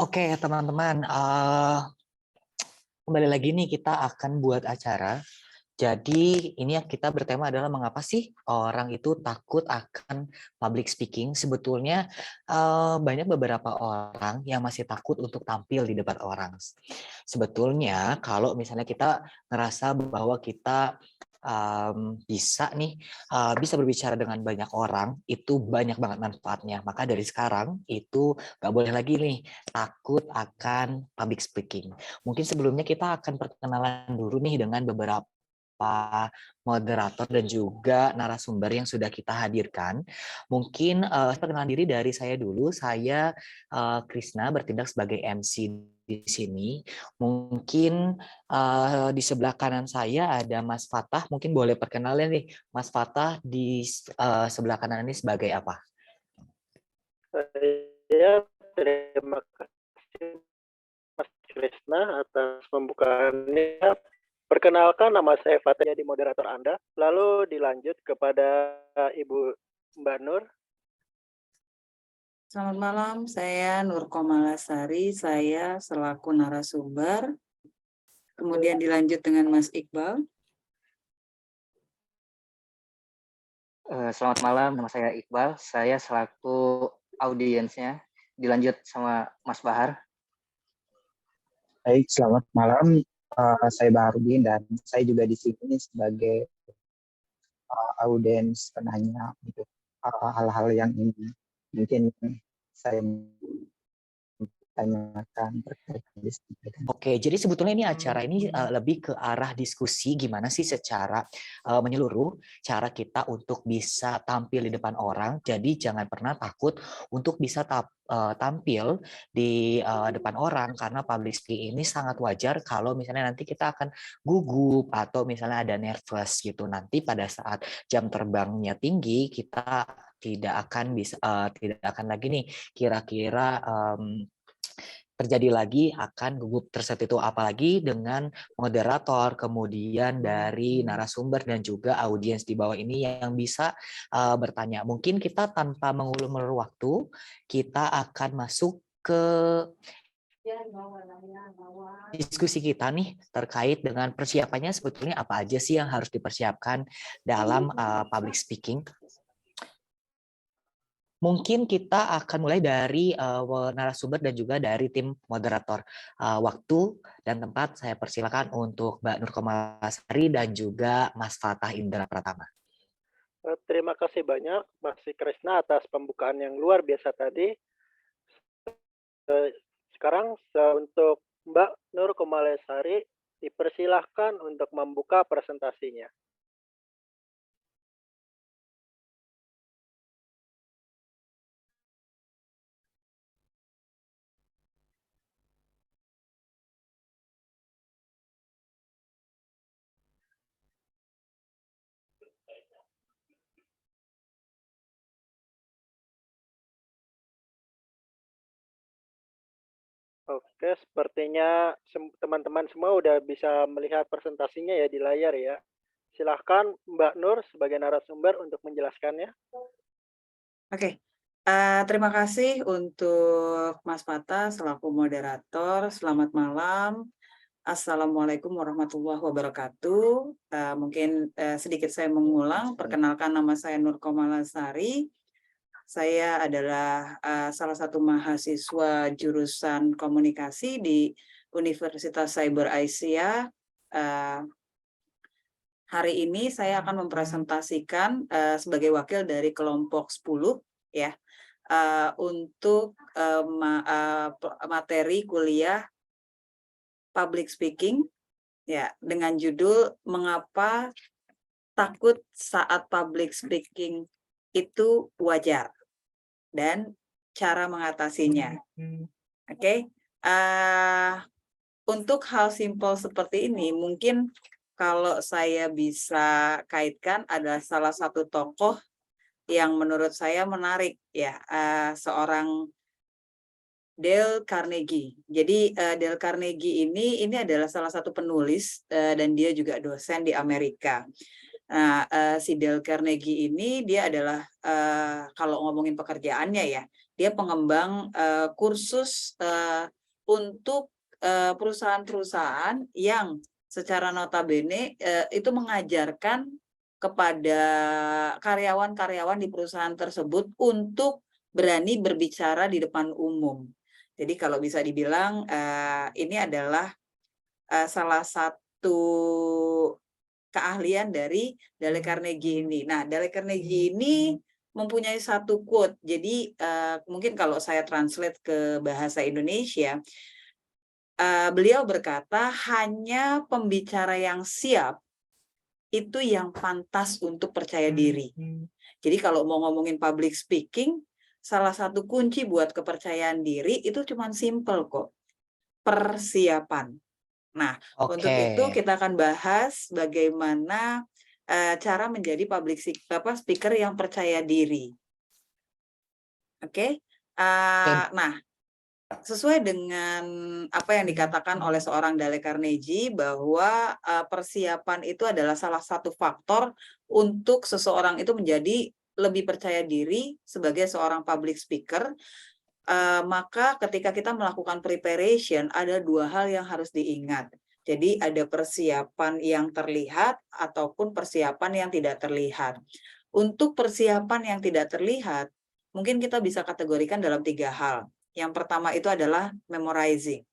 Oke, teman-teman, kembali lagi nih kita akan buat acara. Jadi ini yang kita bertema adalah mengapa sih orang itu takut akan public speaking. Sebetulnya banyak beberapa orang yang masih takut untuk tampil di depan orang. Sebetulnya kalau misalnya kita ngerasa bahwa kita bisa nih bisa berbicara dengan banyak orang, itu banyak banget manfaatnya. Maka dari sekarang itu nggak boleh lagi nih takut akan public speaking. Mungkin sebelumnya kita akan perkenalan dulu nih dengan beberapa moderator dan juga narasumber yang sudah kita hadirkan. Mungkin perkenalan diri dari saya dulu. Saya Krisna, bertindak sebagai MC di sini. Mungkin di sebelah kanan saya ada Mas Fatah. Mungkin boleh perkenalan nih, Mas Fatah di sebelah kanan ini sebagai apa? Saya terima kasih Mas Krisna atas pembukaannya. Perkenalkan, nama saya Fatah, jadi moderator Anda. Lalu dilanjut kepada Ibu Mbak Nur. Selamat malam, saya Nur Komalasari, saya selaku narasumber. Kemudian dilanjut dengan Mas Iqbal. Selamat malam, nama saya Iqbal. Saya selaku audiensnya. Dilanjut sama Mas Bahar. Baik, selamat malam. Saya Baharudin dan saya juga di sini sebagai audiens penanya untuk hal-hal yang ini mungkin saya tanyakan terkait yang disampaikan. Oke, jadi sebetulnya ini acara ini lebih ke arah diskusi gimana sih secara menyeluruh cara kita untuk bisa tampil di depan orang. Jadi jangan pernah takut untuk bisa tampil di depan orang, karena public speaking ini sangat wajar kalau misalnya nanti kita akan gugup atau misalnya ada nervous gitu. Nanti pada saat jam terbangnya tinggi kita tidak akan lagi nih kira-kira terjadi lagi akan gugup tersebut itu, apalagi dengan moderator, kemudian dari narasumber dan juga audiens di bawah ini yang bisa bertanya. Mungkin kita tanpa mengulur waktu, kita akan masuk ke diskusi kita nih terkait dengan persiapannya sebetulnya apa aja sih yang harus dipersiapkan dalam public speaking. Mungkin kita akan mulai dari narasumber dan juga dari tim moderator. Waktu dan tempat saya persilakan untuk Mbak Nur Komalasari dan juga Mas Fatah Indra Pratama. Terima kasih banyak Mas Krisna atas pembukaan yang luar biasa tadi. Sekarang untuk Mbak Nur Komalasari dipersilahkan untuk membuka presentasinya. Oke, sepertinya teman-teman semua udah bisa melihat presentasinya ya di layar ya. Silahkan Mbak Nur sebagai narasumber untuk menjelaskannya. Oke, terima kasih untuk Mas Fatah selaku moderator. Selamat malam. Assalamualaikum warahmatullahi wabarakatuh. Mungkin sedikit saya mengulang. Perkenalkan, nama saya Nur Komalasari. Saya adalah salah satu mahasiswa jurusan komunikasi di Universitas Cyber Asia. Hari ini saya akan mempresentasikan sebagai wakil dari kelompok 10 ya untuk materi kuliah public speaking ya dengan judul mengapa takut saat public speaking itu wajar dan cara mengatasinya. Oke. Untuk hal simpel seperti ini, mungkin kalau saya bisa kaitkan ada salah satu tokoh yang menurut saya menarik ya, seorang Dale Carnegie. Jadi Dale Carnegie ini adalah salah satu penulis dan dia juga dosen di Amerika. Nah, si Dale Carnegie ini dia adalah kalau ngomongin pekerjaannya ya, dia pengembang kursus untuk perusahaan-perusahaan yang secara notabene itu mengajarkan kepada karyawan-karyawan di perusahaan tersebut untuk berani berbicara di depan umum. Jadi kalau bisa dibilang ini adalah salah satu keahlian dari Dale Carnegie ini. Nah, Dale Carnegie ini mempunyai satu quote. Jadi mungkin kalau saya translate ke bahasa Indonesia, beliau berkata, hanya pembicara yang siap itu yang pantas untuk percaya diri. Jadi kalau mau ngomongin public speaking, salah satu kunci buat kepercayaan diri itu cuma simple kok, persiapan. Nah, untuk itu Oke. kita akan bahas bagaimana cara menjadi public speaker yang percaya diri. Oke. Nah, sesuai dengan apa yang dikatakan oleh seorang Dale Carnegie bahwa persiapan itu adalah salah satu faktor untuk seseorang itu menjadi lebih percaya diri sebagai seorang public speaker. Maka ketika kita melakukan preparation, ada dua hal yang harus diingat. Jadi ada persiapan yang terlihat ataupun persiapan yang tidak terlihat. Untuk persiapan yang tidak terlihat, mungkin kita bisa kategorikan dalam 3 hal. Yang pertama itu adalah memorizing.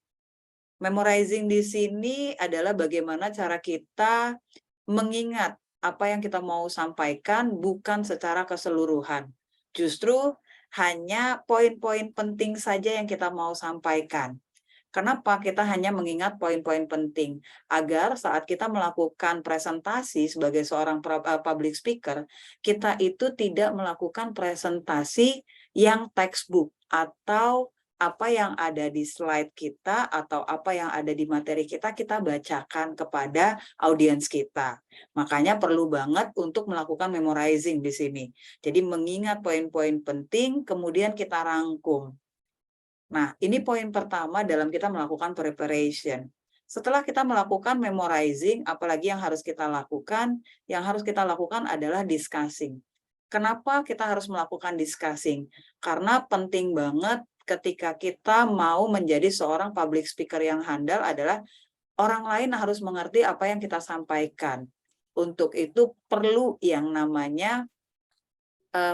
Memorizing di sini adalah bagaimana cara kita mengingat apa yang kita mau sampaikan bukan secara keseluruhan. Justru hanya poin-poin penting saja yang kita mau sampaikan. Kenapa kita hanya mengingat poin-poin penting? Agar saat kita melakukan presentasi sebagai seorang public speaker, kita itu tidak melakukan presentasi yang textbook atau apa yang ada di slide kita atau apa yang ada di materi kita bacakan kepada audiens kita. Makanya perlu banget untuk melakukan memorizing di sini. Jadi mengingat poin-poin penting, kemudian kita rangkum. Nah, ini poin pertama dalam kita melakukan preparation. Setelah kita melakukan memorizing, apalagi yang harus kita lakukan? Yang harus kita lakukan adalah discussing. Kenapa kita harus melakukan discussing? Karena penting banget ketika kita mau menjadi seorang public speaker yang handal adalah orang lain harus mengerti apa yang kita sampaikan. Untuk itu perlu yang namanya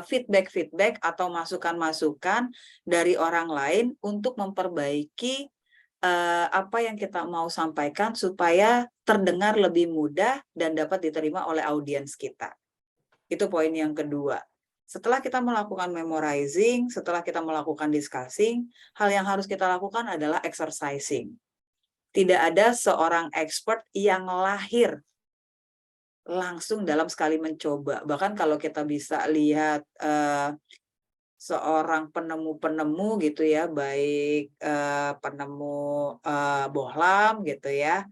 feedback atau masukan-masukan dari orang lain untuk memperbaiki apa yang kita mau sampaikan supaya terdengar lebih mudah dan dapat diterima oleh audiens kita. Itu poin yang kedua. Setelah kita melakukan memorizing, setelah kita melakukan discussing, hal yang harus kita lakukan adalah exercising. Tidak ada seorang expert yang lahir langsung dalam sekali mencoba. Bahkan kalau kita bisa lihat seorang penemu-penemu gitu ya, baik penemu bohlam gitu ya,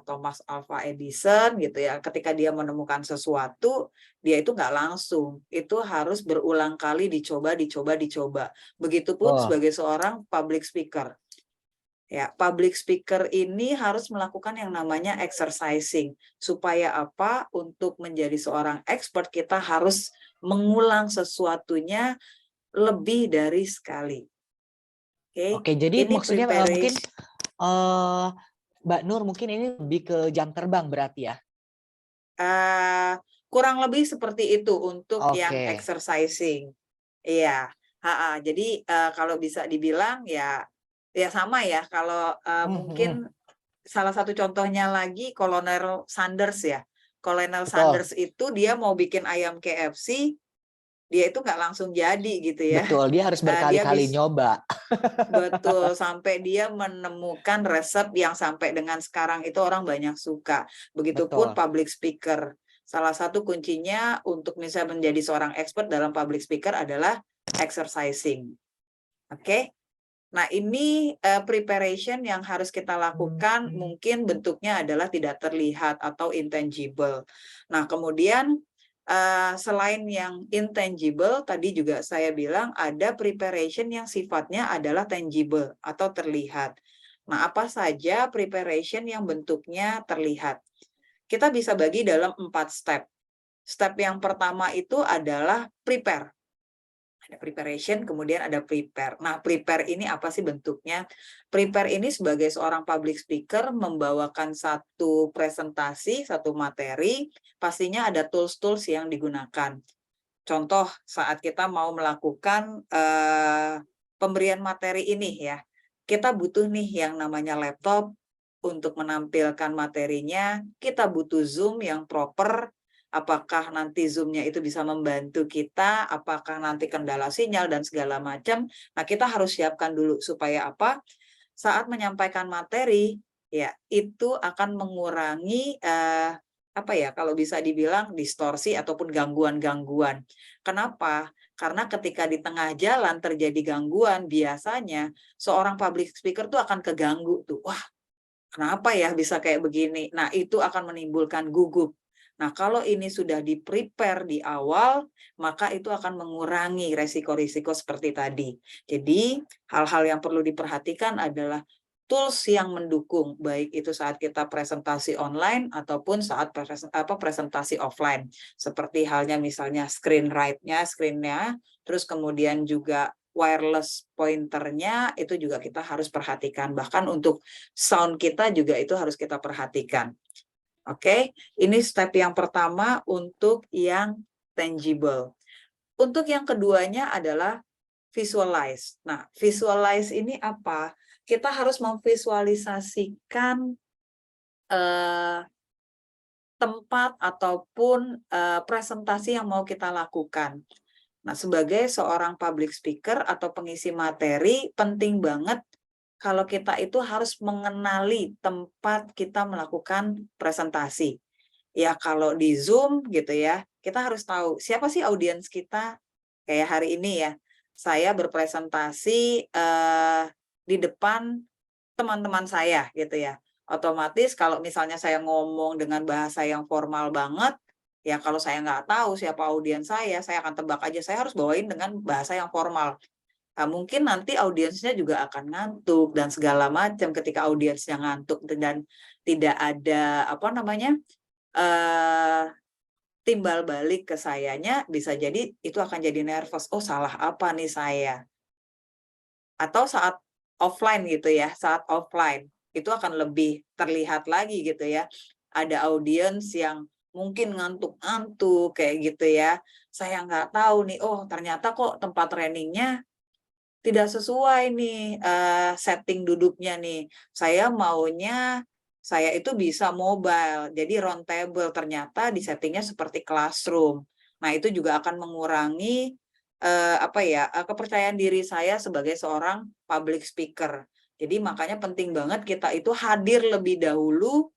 Thomas Alva Edison gitu ya, ketika dia menemukan sesuatu, dia itu nggak langsung, itu harus berulang kali dicoba. Begitupun sebagai seorang public speaker. Ya, public speaker ini harus melakukan yang namanya exercising. Supaya apa? Untuk menjadi seorang expert, kita harus mengulang sesuatunya lebih dari sekali. Oke, jadi ini maksudnya mungkin Mbak Nur mungkin ini lebih ke jam terbang berarti ya? Kurang lebih seperti itu untuk yang Oke. exercising. Iya. Jadi kalau bisa dibilang ya sama ya. Kalau mungkin salah satu contohnya lagi Kolonel Sanders ya. Kolonel Betul. Sanders itu dia mau bikin ayam KFC, dia itu nggak langsung jadi gitu ya. Betul, dia harus berkali-kali nyoba. Betul, sampai dia menemukan resep yang sampai dengan sekarang itu orang banyak suka. Begitupun public speaker. Salah satu kuncinya untuk misalnya menjadi seorang expert dalam public speaker adalah exercising. Oke? Nah, ini preparation yang harus kita lakukan mungkin bentuknya adalah tidak terlihat atau intangible. Nah, kemudian selain yang intangible, tadi juga saya bilang ada preparation yang sifatnya adalah tangible atau terlihat. Nah, apa saja preparation yang bentuknya terlihat? Kita bisa bagi dalam 4 step. Step yang pertama itu adalah prepare. Ada preparation, kemudian ada prepare. Nah, prepare ini apa sih bentuknya? Prepare ini sebagai seorang public speaker membawakan satu presentasi, satu materi, pastinya ada tools-tools yang digunakan. Contoh saat kita mau melakukan pemberian materi ini ya, kita butuh nih yang namanya laptop untuk menampilkan materinya, kita butuh Zoom yang proper. Apakah nanti Zoom-nya itu bisa membantu kita, apakah nanti kendala sinyal dan segala macam. Nah, kita harus siapkan dulu supaya apa? Saat menyampaikan materi, ya itu akan mengurangi apa ya, kalau bisa dibilang distorsi ataupun gangguan-gangguan. Kenapa? Karena ketika di tengah jalan terjadi gangguan, biasanya seorang public speaker tuh akan keganggu tuh. Wah, kenapa ya bisa kayak begini? Nah, itu akan menimbulkan gugup. Nah, kalau ini sudah di-prepare di awal, maka itu akan mengurangi resiko-risiko seperti tadi. Jadi, hal-hal yang perlu diperhatikan adalah tools yang mendukung, baik itu saat kita presentasi online ataupun saat presentasi offline. Seperti halnya misalnya screen-nya, terus kemudian juga wireless pointernya, itu juga kita harus perhatikan. Bahkan untuk sound kita juga itu harus kita perhatikan. Oke, ini step yang pertama untuk yang tangible. Untuk yang keduanya adalah visualize. Nah, visualize ini apa? Kita harus memvisualisasikan tempat ataupun presentasi yang mau kita lakukan. Nah, sebagai seorang public speaker atau pengisi materi, penting banget kalau kita itu harus mengenali tempat kita melakukan presentasi. Ya, kalau di Zoom gitu ya, kita harus tahu siapa sih audiens kita. Kayak hari ini ya, saya berpresentasi di depan teman-teman saya gitu ya. Otomatis kalau misalnya saya ngomong dengan bahasa yang formal banget, ya kalau saya nggak tahu siapa audiens saya akan tebak aja, saya harus bawain dengan bahasa yang formal. Nah, mungkin nanti audiensnya juga akan ngantuk dan segala macam. Ketika audiensnya ngantuk dan tidak ada apa namanya timbal balik ke sayanya, bisa jadi itu akan jadi nervous. Oh, salah apa nih saya? Atau saat offline gitu ya, saat offline itu akan lebih terlihat lagi gitu ya. Ada audiens yang mungkin ngantuk-ngantuk kayak gitu ya. Saya nggak tahu nih, oh ternyata kok tempat trainingnya tidak sesuai nih setting duduknya nih. Saya maunya saya itu bisa mobile, jadi round table, ternyata di settingnya seperti classroom. Nah, itu juga akan mengurangi kepercayaan diri saya sebagai seorang public speaker. Jadi makanya penting banget kita itu hadir lebih dahulu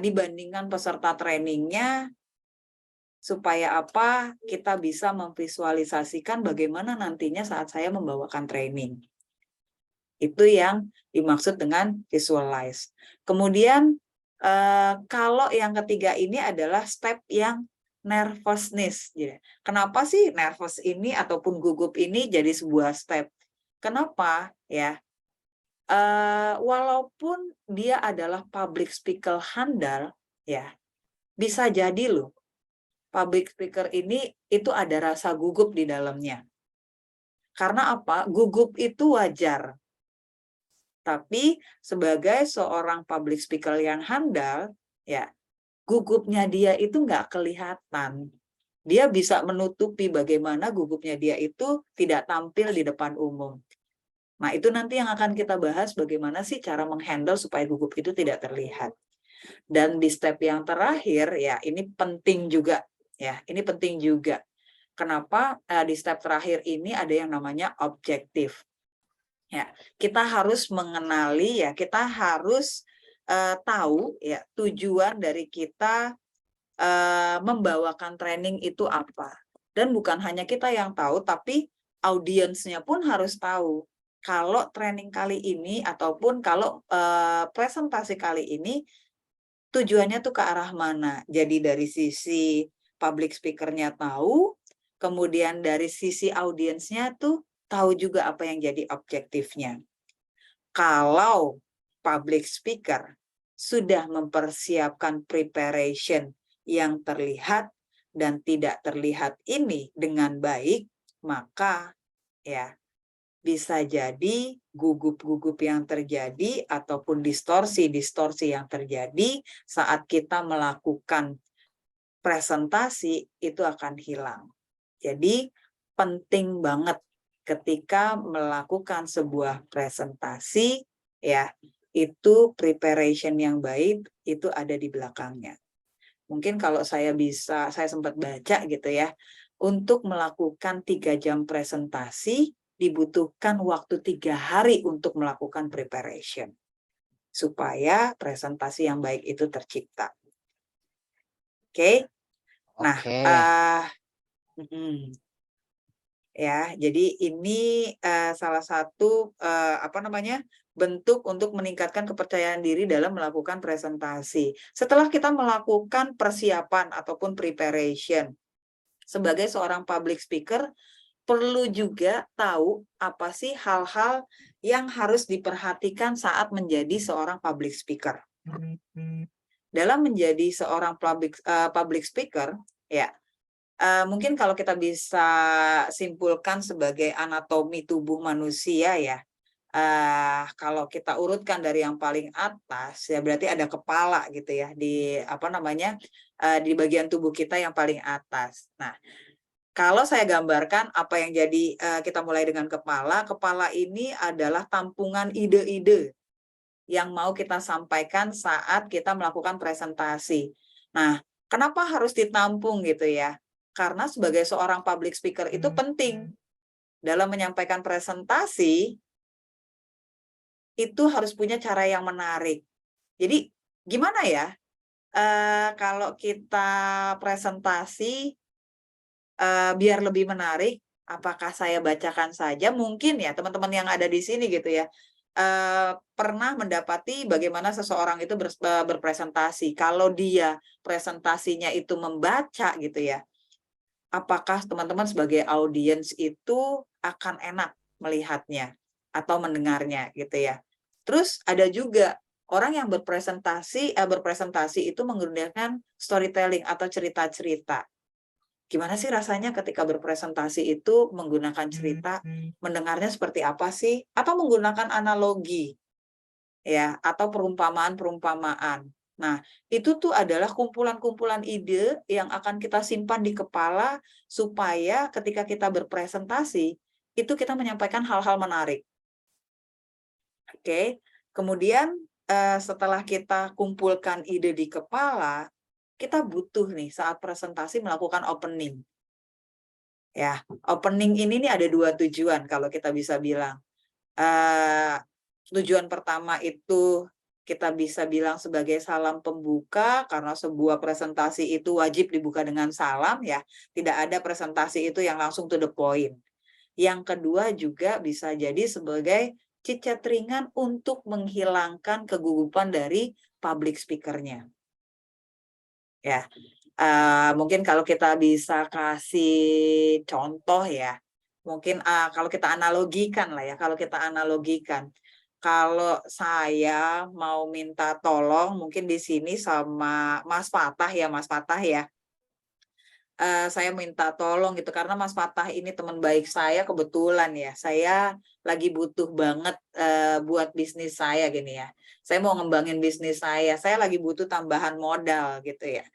dibandingkan peserta trainingnya, supaya apa? Kita bisa memvisualisasikan bagaimana nantinya saat saya membawakan training. Itu yang dimaksud dengan visualize. Kemudian kalau yang ketiga ini adalah step yang nervousness. Kenapa sih nervous ini ataupun gugup ini jadi sebuah step? Kenapa ya? Walaupun dia adalah public speaker handal, ya bisa jadi loh public speaker ini itu ada rasa gugup di dalamnya. Karena apa? Gugup itu wajar. Tapi sebagai seorang public speaker yang handal, ya gugupnya dia itu nggak kelihatan. Dia bisa menutupi bagaimana gugupnya dia itu tidak tampil di depan umum. Nah, itu nanti yang akan kita bahas bagaimana sih cara menghandle supaya gugup itu tidak terlihat. Dan di step yang terakhir, ya ini penting juga. Ya, ini penting juga. Kenapa di step terakhir ini ada yang namanya objektif. Ya, kita harus mengenali ya, kita harus tahu ya tujuan dari kita membawakan training itu apa. Dan bukan hanya kita yang tahu, tapi audiensnya pun harus tahu. Kalau training kali ini ataupun kalau presentasi kali ini tujuannya tuh ke arah mana. Jadi dari sisi public speaker-nya tahu, kemudian dari sisi audiensnya tuh tahu juga apa yang jadi objektifnya. Kalau public speaker sudah mempersiapkan preparation yang terlihat dan tidak terlihat ini dengan baik, maka ya bisa jadi gugup-gugup yang terjadi ataupun distorsi-distorsi yang terjadi saat kita melakukan presentasi itu akan hilang. Jadi penting banget ketika melakukan sebuah presentasi ya, itu preparation yang baik itu ada di belakangnya. Mungkin kalau saya sempat baca gitu ya, untuk melakukan 3 jam presentasi dibutuhkan waktu 3 hari untuk melakukan preparation supaya presentasi yang baik itu tercipta. Oke. Nah, Oke. ya, jadi ini salah satu bentuk untuk meningkatkan kepercayaan diri dalam melakukan presentasi. Setelah kita melakukan persiapan ataupun preparation sebagai seorang public speaker, perlu juga tahu apa sih hal-hal yang harus diperhatikan saat menjadi seorang public speaker. Dalam menjadi seorang public speaker, ya. Mungkin kalau kita bisa simpulkan sebagai anatomi tubuh manusia ya, kalau kita urutkan dari yang paling atas ya berarti ada kepala gitu ya di di bagian tubuh kita yang paling atas. Nah, kalau saya gambarkan apa yang jadi, kita mulai dengan kepala. Kepala ini adalah tampungan ide-ide yang mau kita sampaikan saat kita melakukan presentasi. Nah, kenapa harus ditampung gitu ya? Karena sebagai seorang public speaker itu penting dalam menyampaikan presentasi itu harus punya cara yang menarik. Jadi gimana ya kalau kita presentasi biar lebih menarik? Apakah saya bacakan saja? Mungkin ya teman-teman yang ada di sini gitu ya pernah mendapati bagaimana seseorang itu berpresentasi. Kalau dia presentasinya itu membaca gitu ya, apakah teman-teman sebagai audiens itu akan enak melihatnya atau mendengarnya gitu ya. Terus ada juga orang yang berpresentasi itu menggunakan storytelling atau cerita-cerita. Gimana sih rasanya ketika berpresentasi itu menggunakan cerita, mendengarnya seperti apa sih? Atau menggunakan analogi ya atau perumpamaan-perumpamaan. Nah, itu tuh adalah kumpulan-kumpulan ide yang akan kita simpan di kepala supaya ketika kita berpresentasi, itu kita menyampaikan hal-hal menarik. Oke, kemudian setelah kita kumpulkan ide di kepala, kita butuh nih saat presentasi melakukan opening. Ya, opening ini nih ada 2 tujuan kalau kita bisa bilang. Tujuan pertama itu kita bisa bilang sebagai salam pembuka karena sebuah presentasi itu wajib dibuka dengan salam ya. Tidak ada presentasi itu yang langsung to the point. Yang kedua juga bisa jadi sebagai chit-chat ringan untuk menghilangkan kegugupan dari public speaker-nya. Ya. Mungkin kalau kita bisa kasih contoh ya. Mungkin kalau kita analogikan lah ya, kalau saya mau minta tolong mungkin di sini sama Mas Fatah ya. Saya minta tolong gitu karena Mas Fatah ini teman baik saya kebetulan ya. Saya lagi butuh banget buat bisnis saya gini ya. Saya mau ngembangin bisnis saya lagi butuh tambahan modal gitu ya.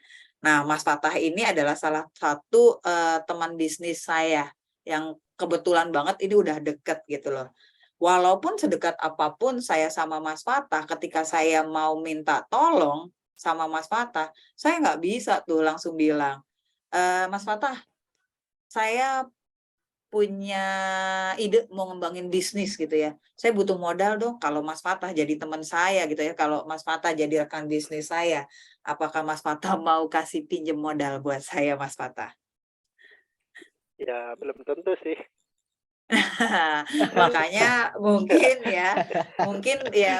Nah, Mas Fatah ini adalah salah satu teman bisnis saya yang kebetulan banget ini udah deket gitu loh. Walaupun sedekat apapun saya sama Mas Fatah, ketika saya mau minta tolong sama Mas Fatah, saya nggak bisa tuh langsung bilang, Mas Fatah, saya punya ide mau ngembangin bisnis gitu ya. Saya butuh modal dong kalau Mas Fatah jadi teman saya gitu ya. Kalau Mas Fatah jadi rekan bisnis saya, apakah Mas Fatah mau kasih pinjem modal buat saya, Mas Fatah? Ya, belum tentu sih. Makanya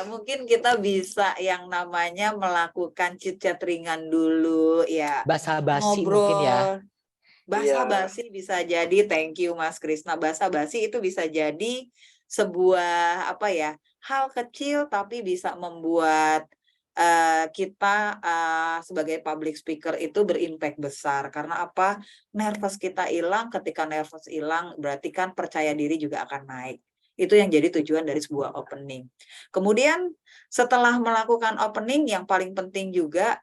mungkin kita bisa yang namanya melakukan chit-chat ringan dulu ya. Basa-basi mungkin ya. Ngobrol. Basa-basi bisa jadi, thank you Mas Krisna. Basa-basi itu bisa jadi sebuah hal kecil tapi bisa membuat kita sebagai public speaker itu berimpact besar. Karena apa? Nervous kita hilang, ketika nervous hilang berarti kan percaya diri juga akan naik. Itu yang jadi tujuan dari sebuah opening. Kemudian setelah melakukan opening, yang paling penting juga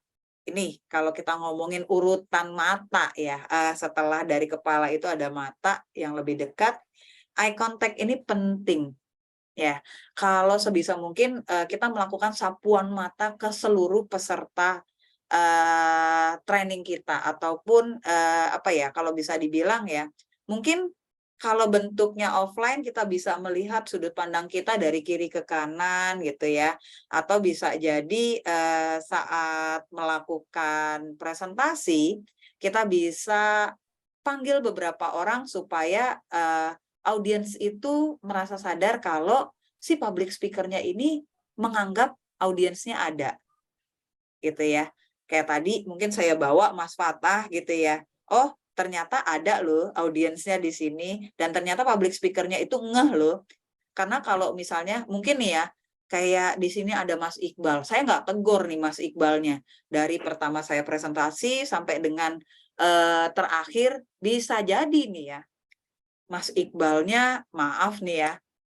ini kalau kita ngomongin urutan mata ya, setelah dari kepala itu ada mata yang lebih dekat, eye contact ini penting. Ya, kalau sebisa mungkin kita melakukan sapuan mata ke seluruh peserta training kita, ataupun apa ya, kalau bisa dibilang ya, mungkin kalau bentuknya offline kita bisa melihat sudut pandang kita dari kiri ke kanan gitu ya, atau bisa jadi saat melakukan presentasi kita bisa panggil beberapa orang supaya audiens itu merasa sadar kalau si public speaker-nya ini menganggap audiensnya ada, gitu ya. Kayak tadi mungkin saya bawa Mas Fatah gitu ya. Oh, ternyata ada loh audiensnya di sini, dan ternyata public speaker-nya itu ngeh loh. Karena kalau misalnya mungkin nih ya, kayak di sini ada Mas Iqbal, saya nggak tegur nih Mas Iqbalnya. Dari pertama saya presentasi sampai dengan terakhir, bisa jadi nih ya, Mas Iqbalnya, maaf nih ya,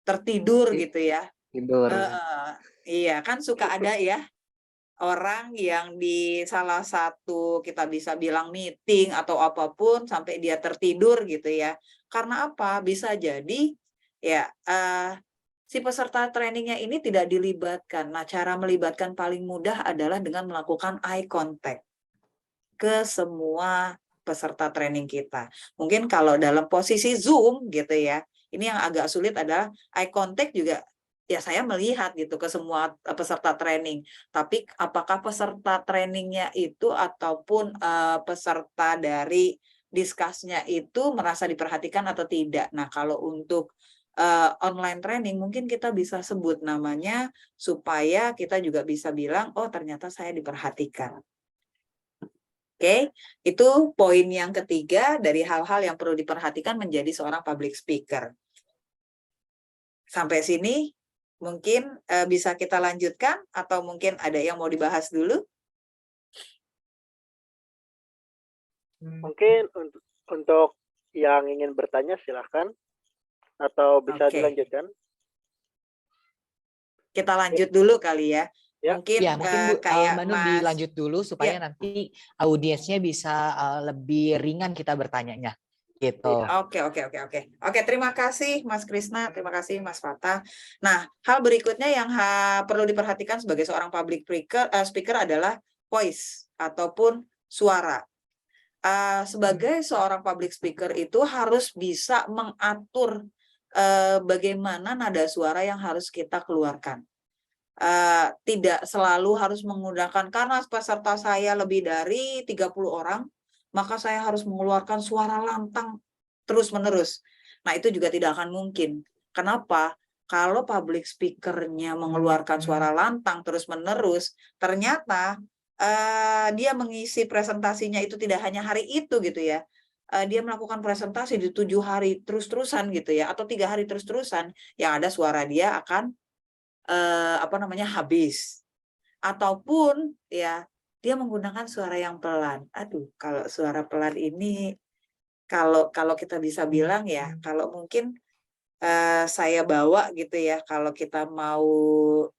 tertidur gitu ya. Tidur. Iya, kan suka ada ya orang yang di salah satu kita bisa bilang meeting atau apapun sampai dia tertidur gitu ya. Karena apa? Bisa jadi ya si peserta trainingnya ini tidak dilibatkan. Nah, cara melibatkan paling mudah adalah dengan melakukan eye contact ke semua peserta training kita. Mungkin kalau dalam posisi Zoom gitu ya, ini yang agak sulit adalah eye contact juga ya, saya melihat gitu ke semua peserta training. Tapi apakah peserta trainingnya itu ataupun peserta dari diskusnya itu merasa diperhatikan atau tidak. Nah, kalau untuk online training mungkin kita bisa sebut namanya supaya kita juga bisa bilang, oh ternyata saya diperhatikan. Oke, itu poin yang ketiga dari hal-hal yang perlu diperhatikan menjadi seorang public speaker. Sampai sini mungkin bisa kita lanjutkan atau mungkin ada yang mau dibahas dulu? Mungkin untuk yang ingin bertanya silahkan, atau bisa Oke. dilanjutkan. Kita lanjut dulu kali ya. Ya. Mungkin, Ya, mungkin Bu, kayak Mbak Nur Mas, dilanjut dulu supaya nanti audiensnya bisa lebih ringan kita bertanyanya. Gitu. Oke, terima kasih Mas Krisna, terima kasih Mas Fatah. Nah, hal berikutnya yang perlu diperhatikan sebagai seorang public speaker adalah voice ataupun suara. Sebagai seorang public speaker itu harus bisa mengatur bagaimana nada suara yang harus kita keluarkan. Tidak selalu harus menggunakan, karena peserta saya lebih dari 30 orang, maka saya harus mengeluarkan suara lantang terus-menerus. Nah, itu juga tidak akan mungkin. Kenapa? Kalau public speaker-nya mengeluarkan suara lantang terus-menerus, ternyata dia mengisi presentasinya itu tidak hanya hari itu gitu ya. Dia melakukan presentasi di 7 hari terus-terusan gitu ya, atau 3 hari terus-terusan, yang ada suara dia akan habis. Ataupun ya dia menggunakan suara yang pelan. Aduh, kalau suara pelan ini kalau kita bisa bilang ya, kalau mungkin saya bawa gitu ya, kalau kita mau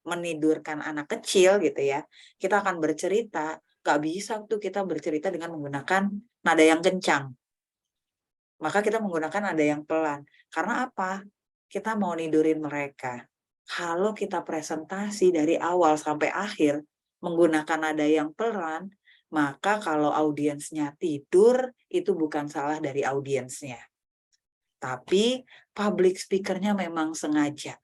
menidurkan anak kecil gitu ya, kita akan bercerita, nggak bisa tuh kita bercerita dengan menggunakan nada yang kencang. Maka kita menggunakan nada yang pelan. Karena apa? Kita mau nidurin mereka. Kalau kita presentasi dari awal sampai akhir menggunakan nada yang pelan, maka kalau audiensnya tidur, itu bukan salah dari audiensnya. Tapi public speaker-nya memang sengaja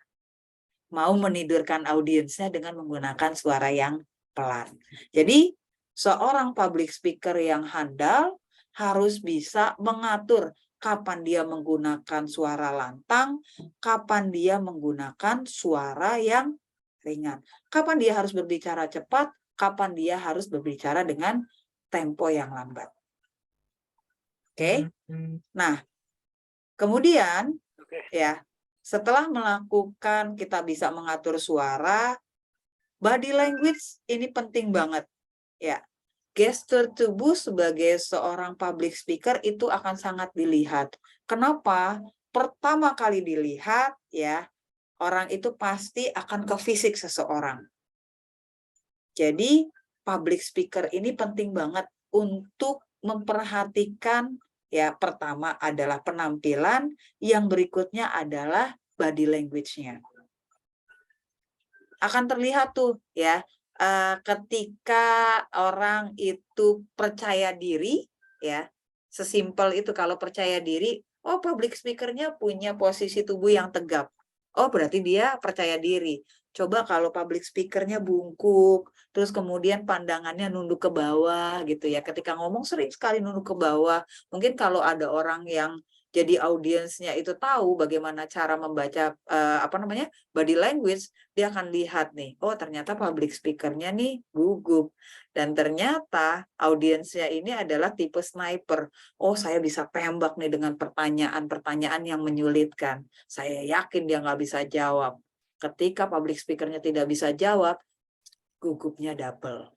mau menidurkan audiensnya dengan menggunakan suara yang pelan. Jadi, seorang public speaker yang handal harus bisa mengatur kapan dia menggunakan suara lantang, kapan dia menggunakan suara yang ringan, kapan dia harus berbicara cepat, kapan dia harus berbicara dengan tempo yang lambat. Oke? Nah, kemudian ya, setelah melakukan kita bisa mengatur suara, Body language ini penting banget, ya. Gestur tubuh sebagai seorang public speaker itu akan sangat dilihat. Kenapa? Pertama kali dilihat, ya, orang itu pasti akan ke fisik seseorang. Jadi, public speaker ini penting banget untuk memperhatikan, ya, pertama adalah penampilan, yang berikutnya adalah body language-nya. Akan terlihat tuh, ya, ketika orang itu percaya diri, ya, sesimpel itu kalau percaya diri, oh public speaker-nya punya posisi tubuh yang tegap. Oh berarti dia percaya diri. Coba kalau public speaker-nya bungkuk, terus kemudian pandangannya nunduk ke bawah gitu ya. Ketika ngomong sering sekali nunduk ke bawah. Mungkin kalau ada orang yang jadi audiensnya itu tahu bagaimana cara membaca body language, dia akan lihat nih, oh ternyata public speaker-nya nih gugup. Dan ternyata audiensnya ini adalah tipe sniper. Oh saya bisa tembak nih dengan pertanyaan-pertanyaan yang menyulitkan. Saya yakin dia nggak bisa jawab. Ketika public speaker-nya tidak bisa jawab, gugupnya double.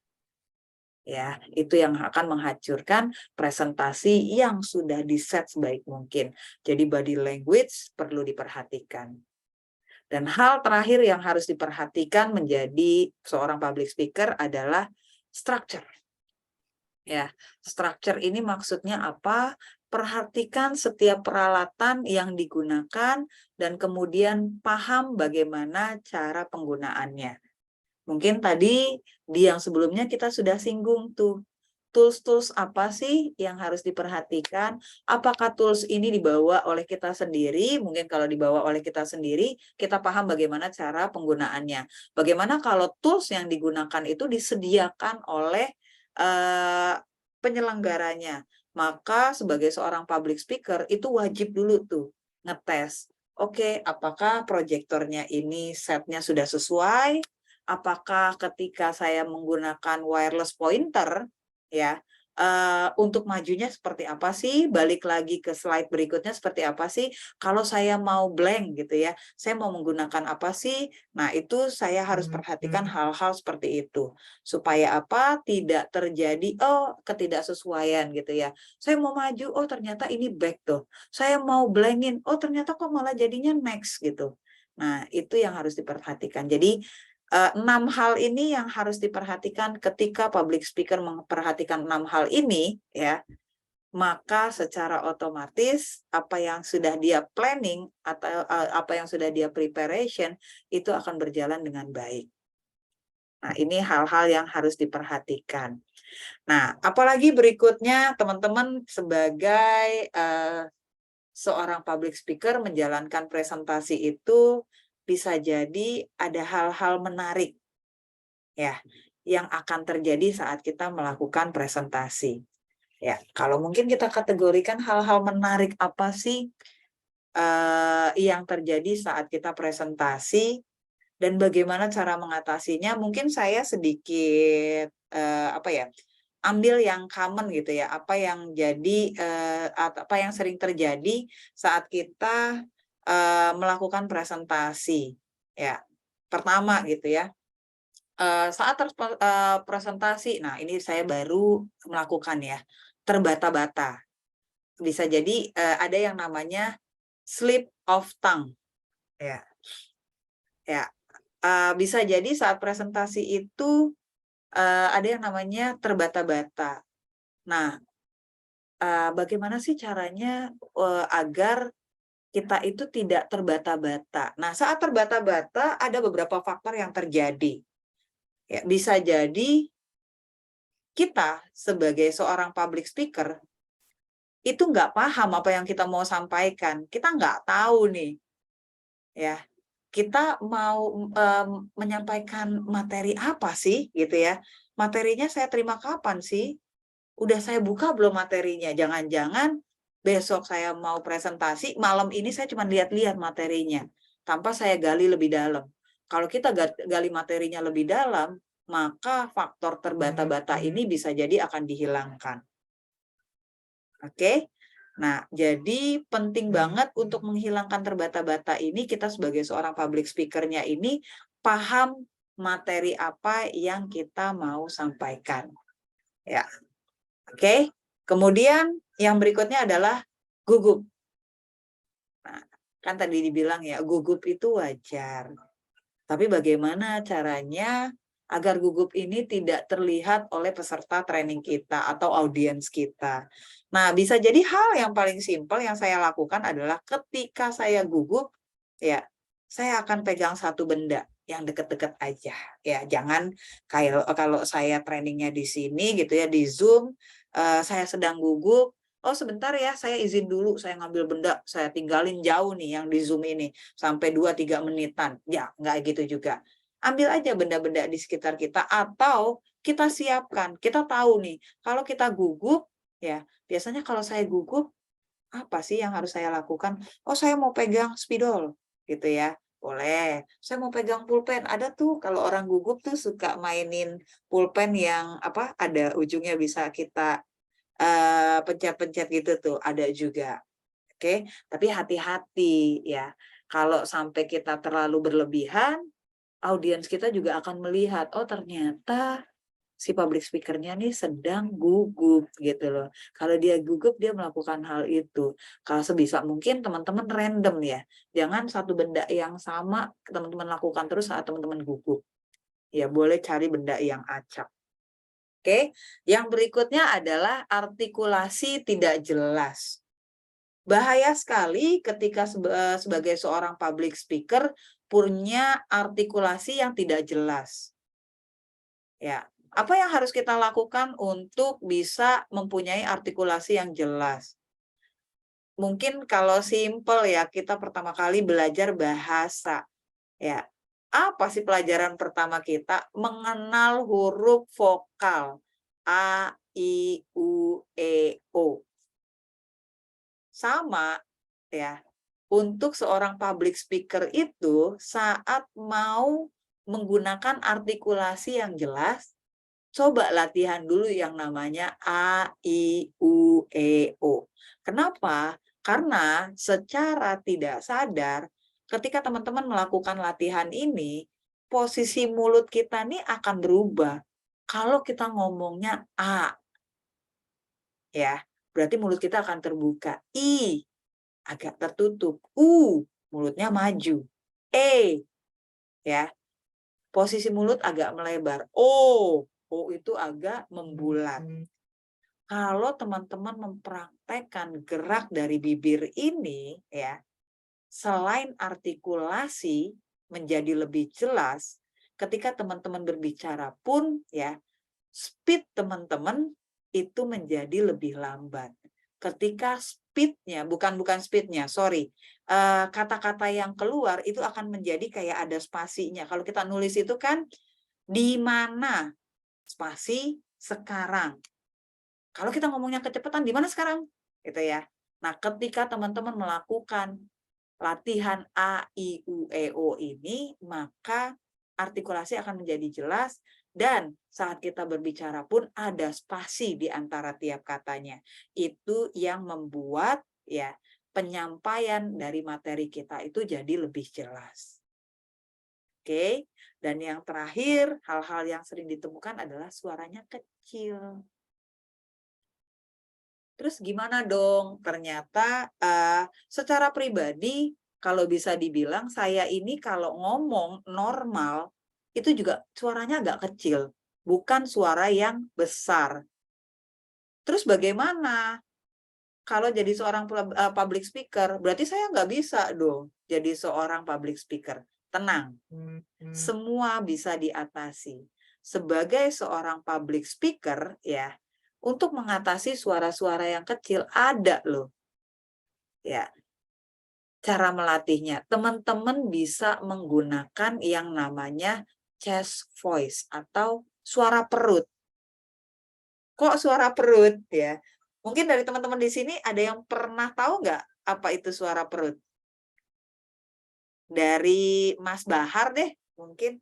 Ya, itu yang akan menghancurkan presentasi yang sudah di-set sebaik mungkin. Jadi body language perlu diperhatikan. Dan hal terakhir yang harus diperhatikan menjadi seorang public speaker adalah structure. Ya, structure ini maksudnya apa? Perhatikan setiap peralatan yang digunakan dan kemudian paham bagaimana cara penggunaannya. Mungkin tadi di yang sebelumnya kita sudah singgung tuh. Tools-tools apa sih yang harus diperhatikan? Apakah tools ini dibawa oleh kita sendiri? Mungkin kalau dibawa oleh kita sendiri, kita paham bagaimana cara penggunaannya. Bagaimana kalau tools yang digunakan itu disediakan oleh penyelenggaranya? Maka sebagai seorang public speaker itu wajib dulu tuh ngetes. Oke, apakah proyektornya ini setnya sudah sesuai? Apakah ketika saya menggunakan wireless pointer, ya, untuk majunya seperti apa sih? Balik lagi ke slide berikutnya seperti apa sih? Kalau saya mau blank gitu ya, saya mau menggunakan apa sih? Nah, itu saya harus perhatikan hal-hal seperti itu. Supaya apa? Tidak terjadi, ketidaksesuaian gitu ya. Saya mau maju, oh ternyata ini back tuh. Saya mau blankin, oh ternyata kok malah jadinya next gitu. Nah, itu yang harus diperhatikan. Jadi, 6 hal ini yang harus diperhatikan ketika public speaker memperhatikan 6 hal ini, ya, maka secara otomatis apa yang sudah dia planning atau apa yang sudah dia preparation itu akan berjalan dengan baik. Nah, ini hal-hal yang harus diperhatikan. Nah, apalagi berikutnya teman-teman sebagai seorang public speaker menjalankan presentasi itu bisa jadi ada hal-hal menarik ya yang akan terjadi saat kita melakukan presentasi. Ya, kalau mungkin kita kategorikan hal-hal menarik apa sih yang terjadi saat kita presentasi dan bagaimana cara mengatasinya? Mungkin saya sedikit ambil yang common gitu ya, apa yang sering terjadi saat kita melakukan presentasi. Ya, pertama gitu ya, saat presentasi, nah ini saya baru melakukan ya, terbata-bata. Bisa jadi ada yang namanya slip of tongue. Ya, bisa jadi saat presentasi itu ada yang namanya terbata-bata. Nah, bagaimana sih caranya agar kita itu tidak terbata-bata? Nah, saat terbata-bata ada beberapa faktor yang terjadi. Ya, bisa jadi kita sebagai seorang public speaker itu nggak paham apa yang kita mau sampaikan. Kita nggak tahu nih, ya. Kita mau menyampaikan materi apa sih, gitu ya? Materinya saya terima kapan sih? Udah saya buka belum materinya? Jangan-jangan besok saya mau presentasi, malam ini saya cuma lihat-lihat materinya, tanpa saya gali lebih dalam. Kalau kita gali materinya lebih dalam, maka faktor terbata-bata ini bisa jadi akan dihilangkan. Oke? Nah, jadi penting banget untuk menghilangkan terbata-bata ini, kita sebagai seorang public speaker-nya ini paham materi apa yang kita mau sampaikan. Ya, oke. Kemudian yang berikutnya adalah gugup. Nah, kan tadi dibilang ya, gugup itu wajar. Tapi bagaimana caranya agar gugup ini tidak terlihat oleh peserta training kita atau audiens kita. Nah, bisa jadi hal yang paling simpel yang saya lakukan adalah ketika saya gugup, ya, saya akan pegang satu benda yang deket-deket aja. Ya, jangan kayak kalau saya trainingnya di sini gitu ya, di Zoom, saya sedang gugup, oh sebentar ya, saya izin dulu, saya ngambil benda, saya tinggalin jauh nih yang di Zoom ini, sampai 2-3 menitan. Ya, nggak gitu juga. Ambil aja benda-benda di sekitar kita, atau kita siapkan, kita tahu nih, kalau kita gugup, ya biasanya kalau saya gugup, apa sih yang harus saya lakukan? Oh, saya mau pegang spidol, gitu ya. Boleh. Saya mau pegang pulpen. Ada tuh kalau orang gugup tuh suka mainin pulpen yang apa? Ada ujungnya bisa kita pencet-pencet gitu tuh, ada juga. Oke, tapi hati-hati ya. Kalau sampai kita terlalu berlebihan, audiens kita juga akan melihat, oh ternyata si public speaker-nya nih sedang gugup gitu loh. Kalau dia gugup, dia melakukan hal itu. Kalau sebisa mungkin teman-teman random ya. Jangan satu benda yang sama teman-teman lakukan terus saat teman-teman gugup. Ya boleh cari benda yang acak. Oke, yang berikutnya adalah artikulasi tidak jelas. Bahaya sekali ketika sebagai seorang public speaker punya artikulasi yang tidak jelas. Ya, apa yang harus kita lakukan untuk bisa mempunyai artikulasi yang jelas? Mungkin kalau simple ya, kita pertama kali belajar bahasa. Ya, apa sih pelajaran pertama kita? Mengenal huruf vokal. A, I, U, E, O. Sama ya, untuk seorang public speaker itu saat mau menggunakan artikulasi yang jelas, coba latihan dulu yang namanya A, I, U, E, O. Kenapa? Karena secara tidak sadar, ketika teman-teman melakukan latihan ini, posisi mulut kita nih akan berubah. Kalau kita ngomongnya A, ya, berarti mulut kita akan terbuka. I, agak tertutup. Mulutnya maju. E, ya, posisi mulut agak melebar. O itu agak membulat. Kalau teman-teman mempraktekkan gerak dari bibir ini, ya, selain artikulasi menjadi lebih jelas, ketika teman-teman berbicara pun, ya, speed teman-teman itu menjadi lebih lambat. Ketika speednya, bukan speednya, sorry, kata-kata yang keluar itu akan menjadi kayak ada spasinya. Kalau kita nulis itu kan, di mana, spasi, sekarang. Kalau kita ngomongnya kecepatan, di mana sekarang? Gitu ya. Nah, ketika teman-teman melakukan latihan A, I, U, E, O ini, maka artikulasi akan menjadi jelas, dan saat kita berbicara pun ada spasi di antara tiap katanya. Itu yang membuat ya penyampaian dari materi kita itu jadi lebih jelas. Oke, dan yang terakhir, hal-hal yang sering ditemukan adalah suaranya kecil. Terus gimana dong? Ternyata secara pribadi, kalau bisa dibilang saya ini kalau ngomong normal, itu juga suaranya agak kecil, bukan suara yang besar. Terus bagaimana? Kalau jadi seorang public speaker, berarti saya nggak bisa dong jadi seorang public speaker. Tenang, semua bisa diatasi. Sebagai seorang public speaker, ya, untuk mengatasi suara-suara yang kecil ada loh. Ya, cara melatihnya, teman-teman bisa menggunakan yang namanya chest voice atau suara perut. Kok suara perut ya? Mungkin dari teman-teman di sini ada yang pernah tahu nggak apa itu suara perut? Dari Mas Bahar deh, mungkin.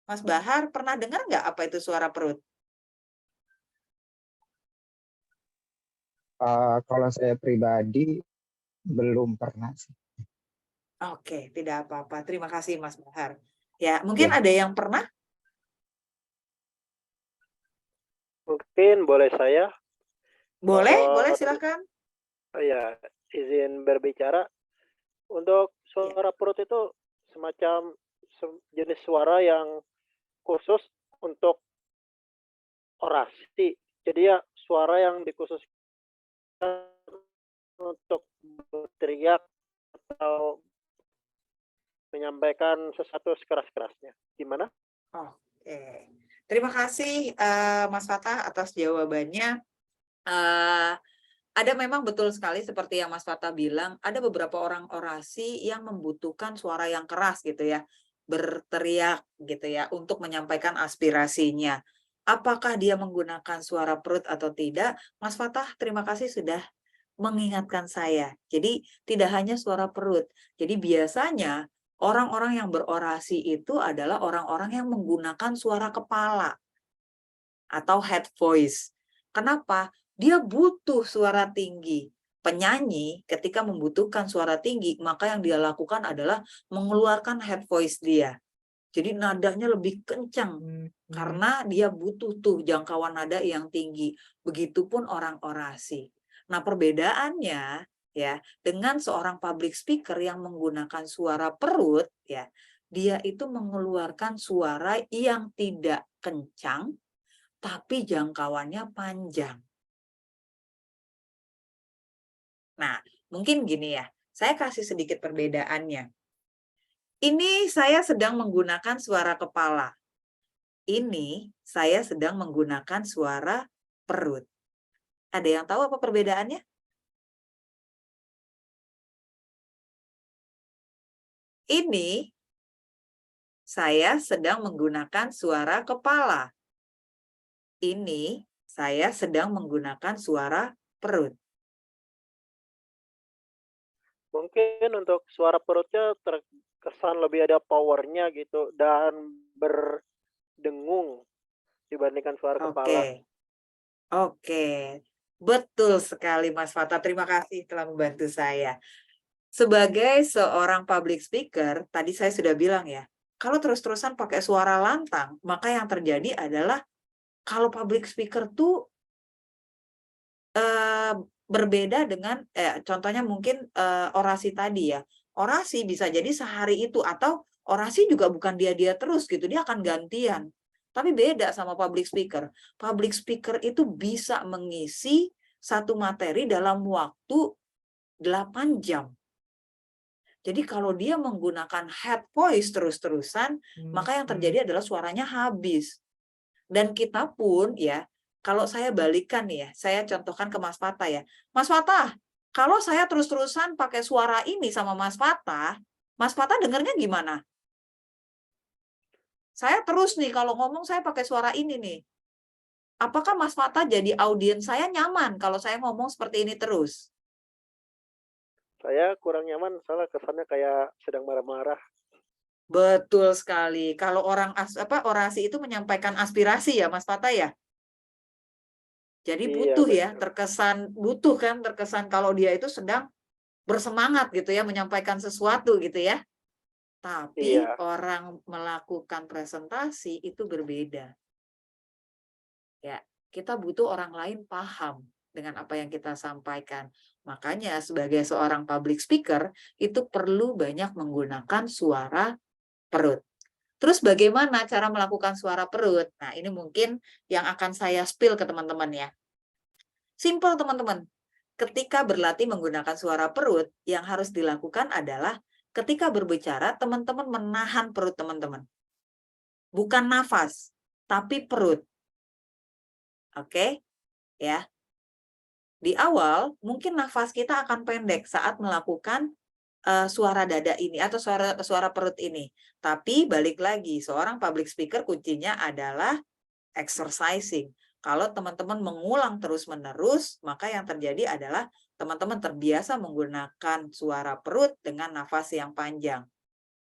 Mas Bahar pernah dengar nggak apa itu suara perut? Kalau saya pribadi belum pernah sih. Oke, tidak apa-apa. Terima kasih Mas Bahar. Ya, mungkin Ya. ada yang pernah? Mungkin boleh saya Boleh silahkan. ya izin berbicara. Untuk suara perut itu semacam jenis suara yang khusus untuk orasi. Jadi ya suara yang dikhususkan untuk berteriak atau menyampaikan sesuatu sekeras-kerasnya. Gimana? Oke, terima kasih Mas Fatah atas jawabannya. Ada memang betul sekali seperti yang Mas Fatah bilang, ada beberapa orang orasi yang membutuhkan suara yang keras gitu ya, berteriak gitu ya, untuk menyampaikan aspirasinya. Apakah dia menggunakan suara perut atau tidak? Mas Fatah, terima kasih sudah mengingatkan saya. Jadi tidak hanya suara perut. Jadi biasanya orang-orang yang berorasi itu adalah orang-orang yang menggunakan suara kepala atau head voice. Kenapa? Dia butuh suara tinggi. Penyanyi ketika membutuhkan suara tinggi, maka yang dia lakukan adalah mengeluarkan head voice dia. Jadi nadanya lebih kencang karena dia butuh tuh jangkauan nada yang tinggi. Begitupun orang orasi. Nah, perbedaannya ya dengan seorang public speaker yang menggunakan suara perut ya, dia itu mengeluarkan suara yang tidak kencang tapi jangkauannya panjang. Nah, mungkin gini ya, saya kasih sedikit perbedaannya. Ini saya sedang menggunakan suara kepala. Ini saya sedang menggunakan suara perut. Ada yang tahu apa perbedaannya? Ini saya sedang menggunakan suara kepala. Ini saya sedang menggunakan suara perut. Mungkin untuk suara perutnya terkesan lebih ada powernya gitu dan berdengung dibandingkan suara kepala. Oke, betul sekali Mas Fatah. Terima kasih telah membantu saya. Sebagai seorang public speaker, tadi saya sudah bilang ya, kalau terus-terusan pakai suara lantang, maka yang terjadi adalah kalau public speaker tuh berbeda dengan contohnya mungkin orasi tadi ya. Orasi bisa jadi sehari itu atau orasi juga bukan dia terus gitu, dia akan gantian. Tapi beda sama public speaker. Public speaker itu bisa mengisi satu materi dalam waktu 8 jam. Jadi kalau dia menggunakan head voice terus-terusan, maka yang terjadi adalah suaranya habis. Dan kita pun ya, kalau saya balikan nih ya, saya contohkan ke Mas Fatah ya. Mas Fatah, kalau saya terus-terusan pakai suara ini sama Mas Fatah dengarnya gimana? Saya terus nih kalau ngomong saya pakai suara ini nih. Apakah Mas Fatah jadi audiens saya nyaman kalau saya ngomong seperti ini terus? Saya kurang nyaman soalnya kesannya kayak sedang marah-marah. Betul sekali. Kalau orang orasi itu menyampaikan aspirasi ya Mas Fatah ya. Jadi Iya, butuh ya, betul. terkesan kalau dia itu sedang bersemangat gitu ya, menyampaikan sesuatu gitu ya. Tapi Iya. orang melakukan presentasi itu berbeda. Ya, kita butuh orang lain paham dengan apa yang kita sampaikan. Makanya sebagai seorang public speaker itu perlu banyak menggunakan suara perut. Terus bagaimana cara melakukan suara perut? Nah, ini mungkin yang akan saya spill ke teman-teman ya. Simple teman-teman. Ketika berlatih menggunakan suara perut, yang harus dilakukan adalah ketika berbicara, teman-teman menahan perut teman-teman. Bukan nafas, tapi perut. Oke? Ya. Di awal, mungkin nafas kita akan pendek saat melakukan suara dada ini atau suara perut ini. Tapi balik lagi, seorang public speaker kuncinya adalah exercising. Kalau teman-teman mengulang terus-menerus, maka yang terjadi adalah teman-teman terbiasa menggunakan suara perut dengan nafas yang panjang.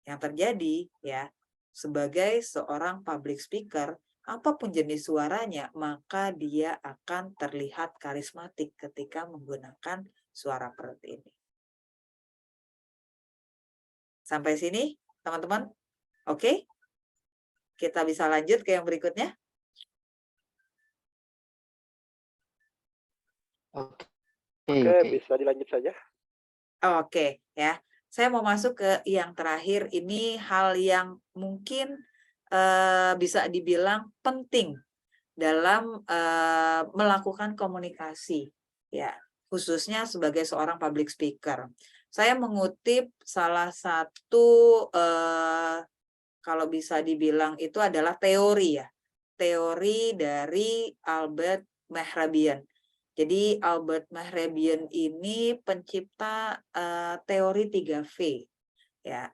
Yang terjadi ya, sebagai seorang public speaker, apapun jenis suaranya, maka dia akan terlihat karismatik ketika menggunakan suara perut ini. Sampai sini, teman-teman? Oke? Kita bisa lanjut ke yang berikutnya. Oke, Oke, oke. bisa dilanjut saja. Oke, ya. Saya mau masuk ke yang terakhir. Ini hal yang mungkin bisa dibilang penting dalam melakukan komunikasi, ya, khususnya sebagai seorang public speaker. Saya mengutip salah satu kalau bisa dibilang itu adalah teori, ya, teori dari Albert Mehrabian. Jadi Albert Mehrabian ini pencipta teori 3V, ya,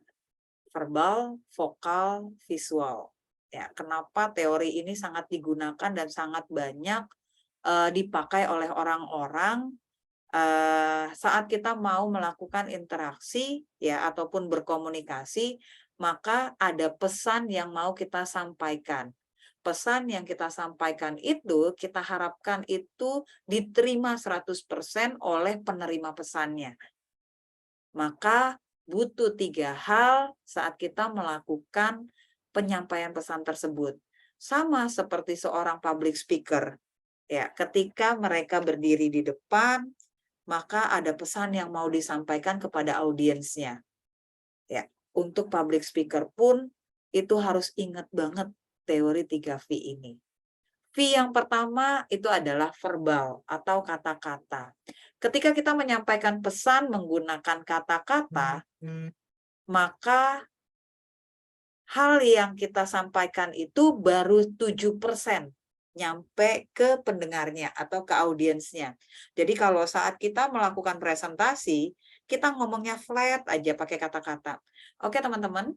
verbal, vokal, visual. Ya, kenapa teori ini sangat digunakan dan sangat banyak dipakai oleh orang-orang saat kita mau melakukan interaksi, ya, ataupun berkomunikasi, maka ada pesan yang mau kita sampaikan. Pesan yang kita sampaikan itu kita harapkan itu diterima 100% oleh penerima pesannya. Maka butuh 3 hal saat kita melakukan penyampaian pesan tersebut. Sama seperti seorang public speaker, ya, ketika mereka berdiri di depan, maka ada pesan yang mau disampaikan kepada audiensnya. Ya, untuk public speaker pun itu harus ingat banget teori 3V ini. V yang pertama itu adalah verbal atau kata-kata. Ketika kita menyampaikan pesan menggunakan kata-kata, maka hal yang kita sampaikan itu baru 7% nyampe ke pendengarnya atau ke audiensnya. Jadi kalau saat kita melakukan presentasi, kita ngomongnya flat aja pakai kata-kata. Oke teman-teman,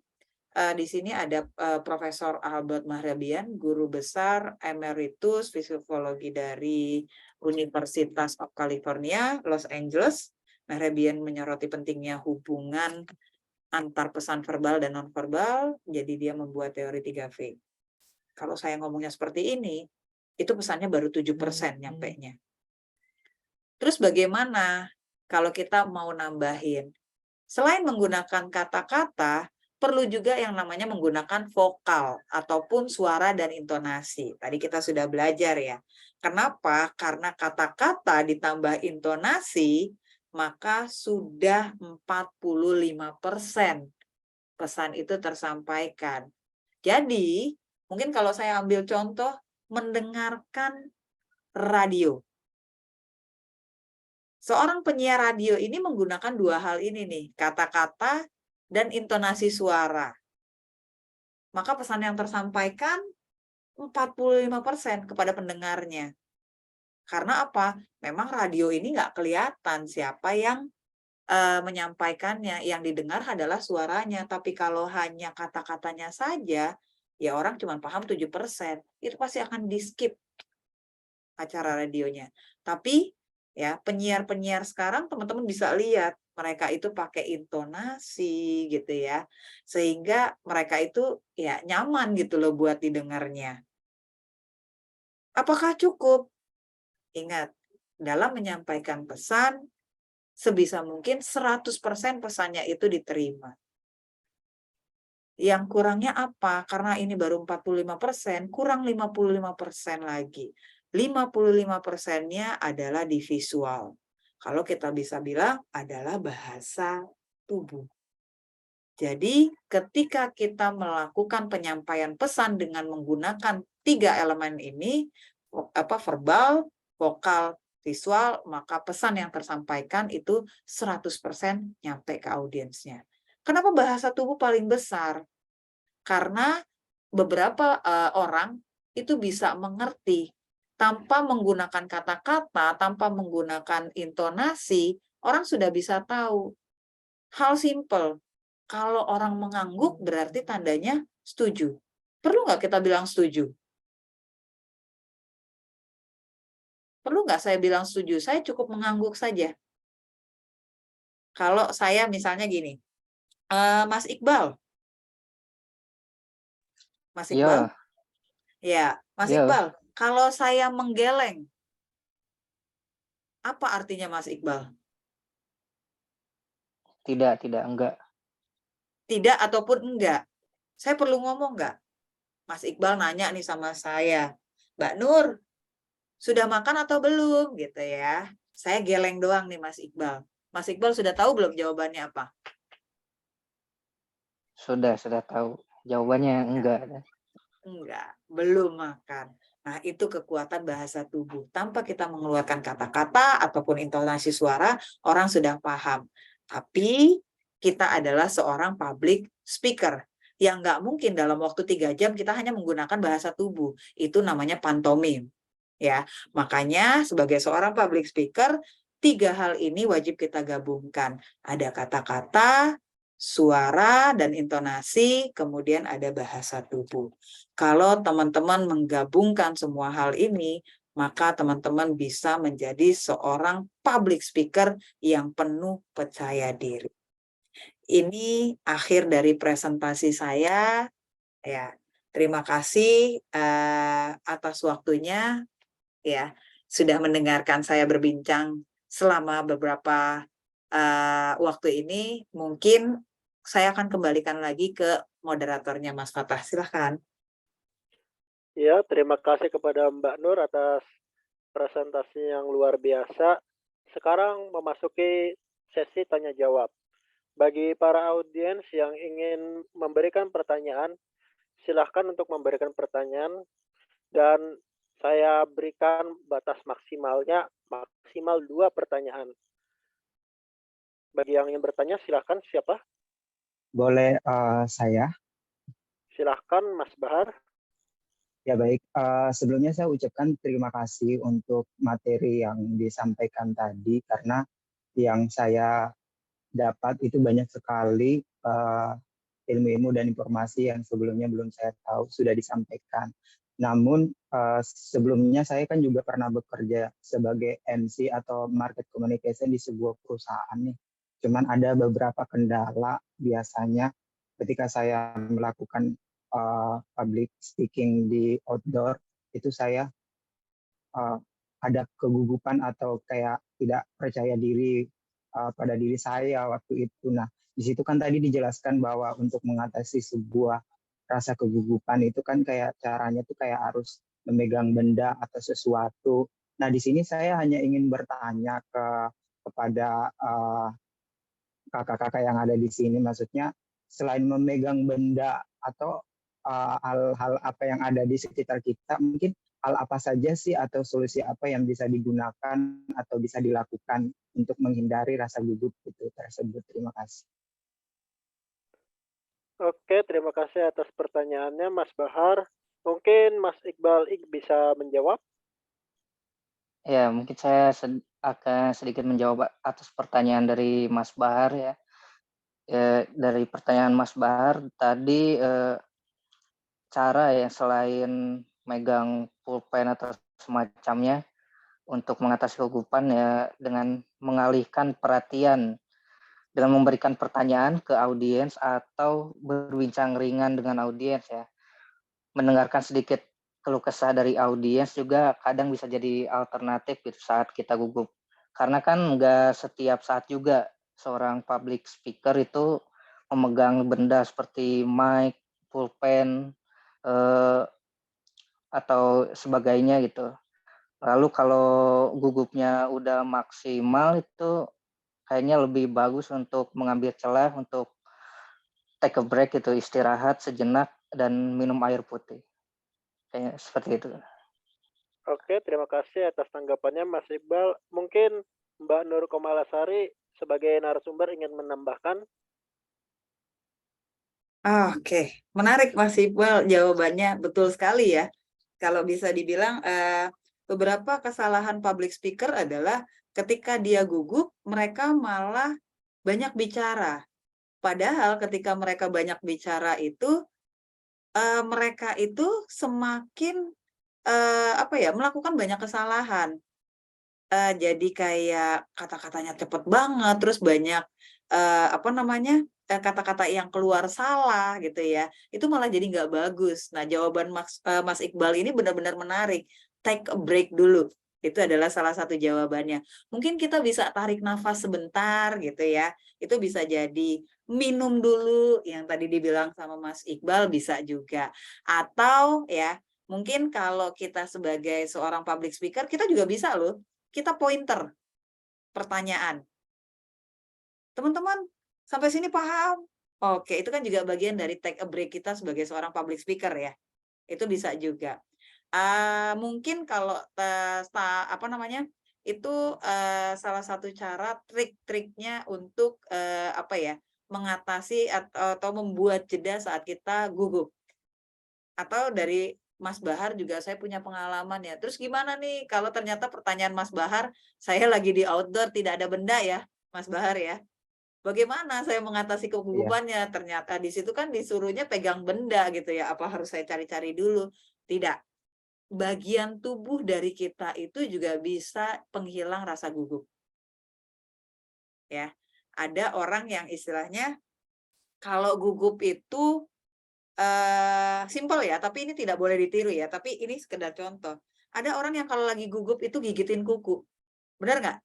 di sini ada Profesor Albert Mehrabian, guru besar emeritus psikologi dari Universitas of California, Los Angeles. Mehrabian menyoroti pentingnya hubungan antar pesan verbal dan nonverbal, jadi dia membuat teori 3V. Kalau saya ngomongnya seperti ini, itu pesannya baru 7% nyampenya. Terus bagaimana kalau kita mau nambahin? Selain menggunakan kata-kata, perlu juga yang namanya menggunakan vokal ataupun suara dan intonasi. Tadi kita sudah belajar ya. Kenapa? Karena kata-kata ditambah intonasi, maka sudah 45% pesan itu tersampaikan. Jadi, mungkin kalau saya ambil contoh, mendengarkan radio. Seorang penyiar radio ini menggunakan 2 hal ini nih, kata-kata dan intonasi suara. Maka pesan yang tersampaikan 45% kepada pendengarnya. Karena apa? Memang radio ini nggak kelihatan siapa yang menyampaikannya. Yang didengar adalah suaranya. Tapi kalau hanya kata-katanya saja, ya orang cuma paham 7%. Itu pasti akan di-skip acara radionya. Tapi ya penyiar-penyiar sekarang teman-teman bisa lihat mereka itu pakai intonasi gitu ya. Sehingga mereka itu ya nyaman gitu loh buat didengarnya. Apakah cukup? Ingat, dalam menyampaikan pesan sebisa mungkin 100% pesannya itu diterima. Yang kurangnya apa? Karena ini baru 45%, kurang 55% lagi. 55%-nya adalah di visual. Kalau kita bisa bilang adalah bahasa tubuh. Jadi ketika kita melakukan penyampaian pesan dengan menggunakan 3 elemen ini, verbal, vokal, visual, maka pesan yang tersampaikan itu 100% nyampe ke audiensnya. Kenapa bahasa tubuh paling besar? Karena beberapa orang itu bisa mengerti tanpa menggunakan kata-kata, tanpa menggunakan intonasi, orang sudah bisa tahu. Hal simple, kalau orang mengangguk berarti tandanya setuju. Perlu nggak kita bilang setuju? Perlu nggak saya bilang setuju? Saya cukup mengangguk saja. Kalau saya misalnya gini, Mas Iqbal. Mas Iqbal? Ya, Mas Iqbal, kalau saya menggeleng, apa artinya Mas Iqbal? Tidak, enggak. Tidak ataupun enggak. Saya perlu ngomong nggak? Mas Iqbal nanya nih sama saya, Mbak Nur, sudah makan atau belum gitu ya. Saya geleng doang nih Mas Iqbal. Mas Iqbal sudah tahu belum jawabannya apa? Sudah tahu. Jawabannya enggak. Enggak, belum makan. Nah, itu kekuatan bahasa tubuh. Tanpa kita mengeluarkan kata-kata ataupun intonasi suara, orang sudah paham. Tapi kita adalah seorang public speaker yang nggak mungkin dalam waktu 3 jam kita hanya menggunakan bahasa tubuh. Itu namanya pantomim. Ya, makanya sebagai seorang public speaker, 3 hal ini wajib kita gabungkan. Ada kata-kata, suara, dan intonasi, kemudian ada bahasa tubuh. Kalau teman-teman menggabungkan semua hal ini, maka teman-teman bisa menjadi seorang public speaker yang penuh percaya diri. Ini akhir dari presentasi saya. Ya, terima kasih atas waktunya. Ya, sudah mendengarkan saya berbincang selama beberapa waktu ini. Mungkin saya akan kembalikan lagi ke moderatornya Mas Fatah. Silahkan. Ya, terima kasih kepada Mbak Nur atas presentasi yang luar biasa. Sekarang memasuki sesi tanya jawab. Bagi para audiens yang ingin memberikan pertanyaan, silahkan untuk memberikan pertanyaan dan saya berikan batas maksimalnya maksimal 2 pertanyaan. Bagi yang ingin bertanya, silahkan. Siapa? Boleh saya? Silahkan Mas Bahar. Ya baik, sebelumnya saya ucapkan terima kasih untuk materi yang disampaikan tadi, karena yang saya dapat itu banyak sekali ilmu-ilmu dan informasi yang sebelumnya belum saya tahu sudah disampaikan. Namun sebelumnya saya kan juga pernah bekerja sebagai MC atau market communication di sebuah perusahaan nih. Cuman ada beberapa kendala biasanya ketika saya melakukan public speaking di outdoor, itu saya ada kegugupan atau kayak tidak percaya diri pada diri saya waktu itu. Nah, di situ kan tadi dijelaskan bahwa untuk mengatasi sebuah rasa kegugupan itu kan kayak caranya tuh kayak harus memegang benda atau sesuatu. Nah, di sini saya hanya ingin bertanya kepada kakak-kakak yang ada di sini, maksudnya selain memegang benda atau hal-hal apa yang ada di sekitar kita, mungkin hal apa saja sih atau solusi apa yang bisa digunakan atau bisa dilakukan untuk menghindari rasa gugup itu tersebut. Terima kasih. Oke, terima kasih atas pertanyaannya Mas Bahar. Mungkin Mas Iqbal bisa menjawab. Ya, mungkin saya akan sedikit menjawab atas pertanyaan dari Mas Bahar ya. Dari pertanyaan Mas Bahar tadi, cara ya selain megang pulpen atau semacamnya untuk mengatasi kegugupan ya dengan mengalihkan perhatian dengan memberikan pertanyaan ke audiens atau berbincang ringan dengan audiens ya. Mendengarkan sedikit keluh kesah dari audiens juga kadang bisa jadi alternatif gitu saat kita gugup. Karena kan nggak setiap saat juga seorang public speaker itu memegang benda seperti mic, pulpen, atau sebagainya gitu. Lalu kalau gugupnya udah maksimal itu kayaknya lebih bagus untuk mengambil celah untuk take a break gitu, istirahat sejenak dan minum air putih. Kayak seperti itu. Oke, terima kasih atas tanggapannya Mas Iqbal. Mungkin Mbak Nur Komalasari sebagai narasumber ingin menambahkan. Oke, menarik Mas Iqbal, jawabannya betul sekali ya. Kalau bisa dibilang beberapa kesalahan public speaker adalah ketika dia gugup, mereka malah banyak bicara. Padahal ketika mereka banyak bicara itu, mereka itu semakin melakukan banyak kesalahan. Jadi kayak kata-katanya cepet banget, terus banyak kata-kata yang keluar salah gitu ya. Itu malah jadi nggak bagus. Nah, jawaban Mas Iqbal ini benar-benar menarik. Take a break dulu. Itu adalah salah satu jawabannya. Mungkin kita bisa tarik nafas sebentar gitu ya. Itu bisa jadi minum dulu yang tadi dibilang sama Mas Iqbal bisa juga. Atau ya Mungkin kalau kita sebagai seorang public speaker, kita juga bisa loh, kita pointer pertanyaan. Teman-teman, sampai sini paham? Oke, itu kan juga bagian dari take a break kita sebagai seorang public speaker ya. Itu bisa juga. Mungkin kalau apa namanya? Itu salah satu cara trik-triknya untuk apa ya? Mengatasi atau membuat jeda saat kita gugup. Atau dari Mas Bahar juga saya punya pengalaman ya. Terus gimana nih kalau ternyata pertanyaan Mas Bahar, saya lagi di outdoor tidak ada benda ya, Mas Bahar ya. Bagaimana saya mengatasi Iya. kegugupannya? Ternyata di situ kan disuruhnya pegang benda gitu ya. Apa harus saya cari-cari dulu? Tidak. Bagian tubuh dari kita itu juga bisa penghilang rasa gugup. Ya. Ada orang yang istilahnya kalau gugup itu simpel ya, tapi ini tidak boleh ditiru ya, tapi ini sekedar contoh. Ada orang yang kalau lagi gugup itu gigitin kuku. Benar nggak?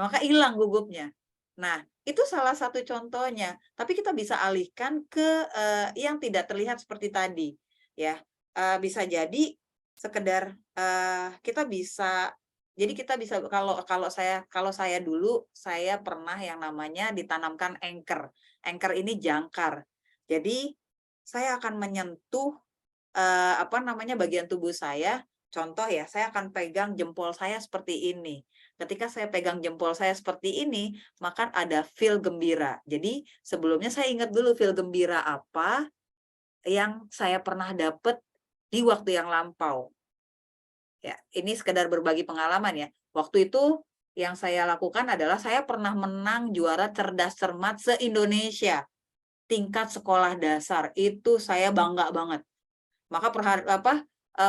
Maka hilang gugupnya. Nah, itu salah satu contohnya, tapi kita bisa alihkan ke yang tidak terlihat seperti tadi, ya. Bisa jadi sekedar kita bisa jadi kita bisa kalau saya dulu saya pernah yang namanya ditanamkan anchor. Anchor ini jangkar. Jadi saya akan menyentuh apa namanya bagian tubuh saya. Contoh ya, saya akan pegang jempol saya seperti ini. Ketika saya pegang jempol saya seperti ini, maka ada feel gembira. Jadi sebelumnya saya ingat dulu feel gembira apa yang saya pernah dapat di waktu yang lampau. Ya, ini sekedar berbagi pengalaman ya. Waktu itu yang saya lakukan adalah saya pernah menang juara cerdas cermat se-Indonesia tingkat sekolah dasar. Itu saya bangga banget. Maka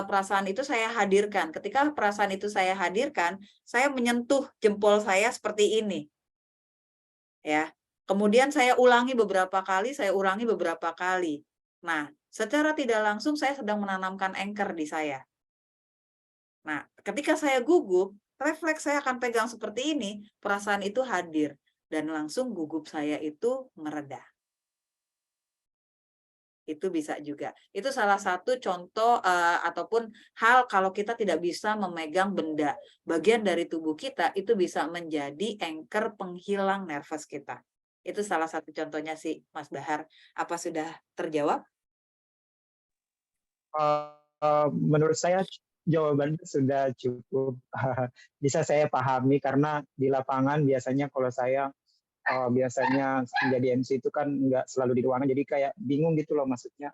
perasaan itu saya hadirkan. Ketika perasaan itu saya hadirkan, saya menyentuh jempol saya seperti ini. Ya. Kemudian saya ulangi beberapa kali. Nah, secara tidak langsung saya sedang menanamkan anchor di saya. Nah, ketika saya gugup, refleks saya akan pegang seperti ini, perasaan itu hadir dan langsung gugup saya itu mereda. Itu bisa juga. Itu salah satu contoh ataupun hal kalau kita tidak bisa memegang benda. Bagian dari tubuh kita itu bisa menjadi anchor penghilang nervous kita. Itu salah satu contohnya sih, Mas Bahar. Apa sudah terjawab? Menurut saya jawabannya sudah cukup bisa saya pahami karena di lapangan biasanya kalau saya biasanya menjadi MC itu kan nggak selalu di ruangan, jadi kayak bingung gitu loh maksudnya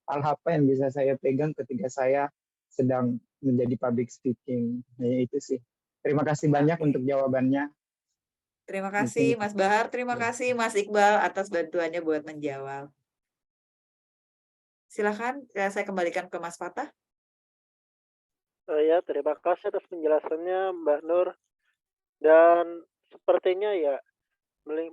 hal apa yang bisa saya pegang ketika saya sedang menjadi public speaking. Nah, itu sih. Terima kasih banyak untuk jawabannya. Terima Mungkin kasih, itu. Mas Bahar. Terima kasih, Mas Iqbal, atas bantuannya buat menjawab. Silakan, saya kembalikan ke Mas Fatah. Ya, terima kasih atas penjelasannya Mbak Nur. Dan sepertinya ya,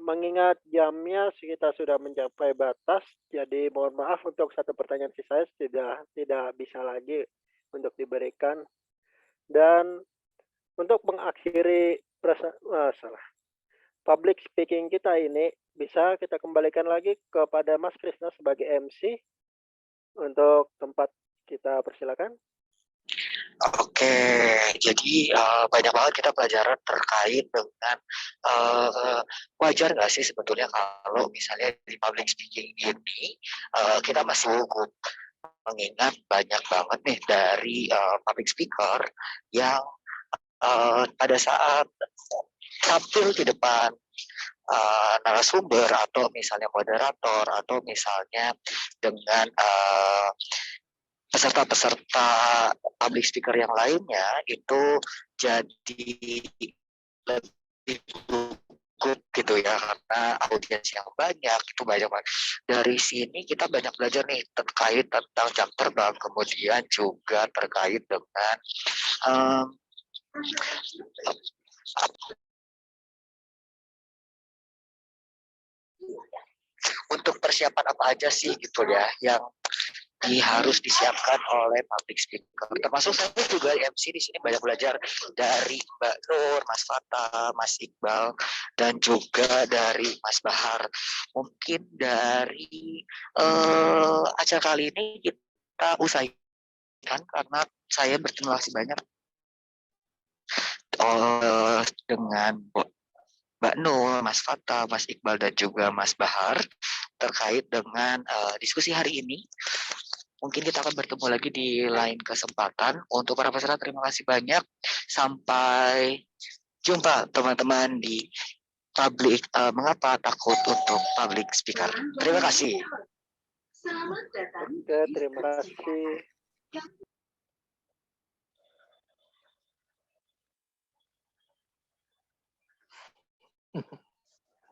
mengingat jamnya kita sudah mencapai batas, jadi mohon maaf untuk satu pertanyaan saya tidak bisa lagi untuk diberikan. Dan untuk mengakhiri public speaking kita ini, bisa kita kembalikan lagi kepada Mas Krisna sebagai MC untuk tempat kita persilakan. Oke, jadi banyak banget kita pelajaran terkait dengan wajar nggak sih sebetulnya kalau misalnya di public speaking ini kita masih gugup, mengingat banyak banget nih dari public speaker yang pada saat tampil di depan narasumber atau misalnya moderator atau misalnya dengan peserta-peserta public speaker yang lainnya itu jadi lebih gugup gitu ya karena audiens yang banyak itu banyak banget. Dari sini kita banyak belajar nih terkait tentang jam terbang, kemudian juga terkait dengan untuk persiapan apa aja sih gitu ya yang harus disiapkan oleh public speaker. Termasuk saya juga MC di sini banyak belajar dari Mbak Nur, Mas Fatah, Mas Iqbal, dan juga dari Mas Bahar. Mungkin dari acara kali ini kita kita usahakan karena saya berterima kasih banyak dengan Mbak Nur, Mas Fata, Mas Iqbal, dan juga Mas Bahar terkait dengan diskusi hari ini. Mungkin kita akan bertemu lagi di lain kesempatan. Untuk para peserta, terima kasih banyak. Sampai jumpa teman-teman di public, mengapa takut untuk public speaker. Terima kasih. Oke, terima kasih.